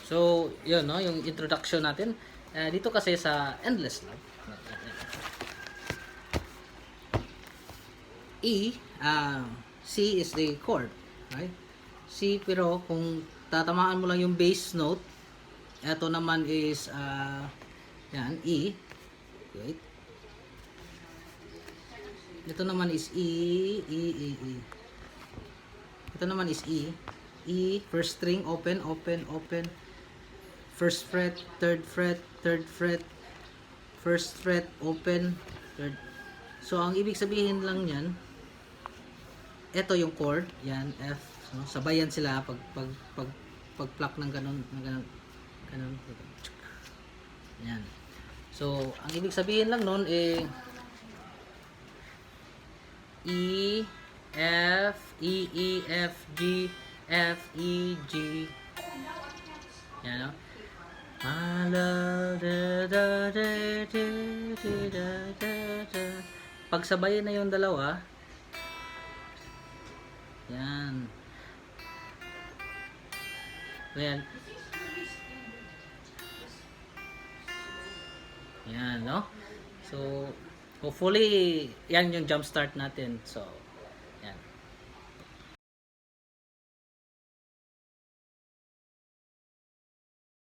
So, yun, no? Yung introduction natin. Dito kasi sa Endless Love. E, C is the chord. Right? C, pero kung tatamaan mo lang yung bass note, ito naman is, yan, E. Wait. Ito naman is E, E, E, E. Ito naman is E. E, first string, open, open, open. First fret, third fret, third fret. First fret, open, third. So, ang ibig sabihin lang yan, ito yung chord, yan, F. No? Sabayan sila pag pluck ng ganun, ganun. Yan. So, ang ibig sabihin lang nun, E, F, E, E, F, G, F, E, G. Yan, no? My love, da, da, da, da, da, da, da. Pagsabayin na yung dalawa, yan. Well, yan, no? So, hopefully, yan yung jump start natin. So,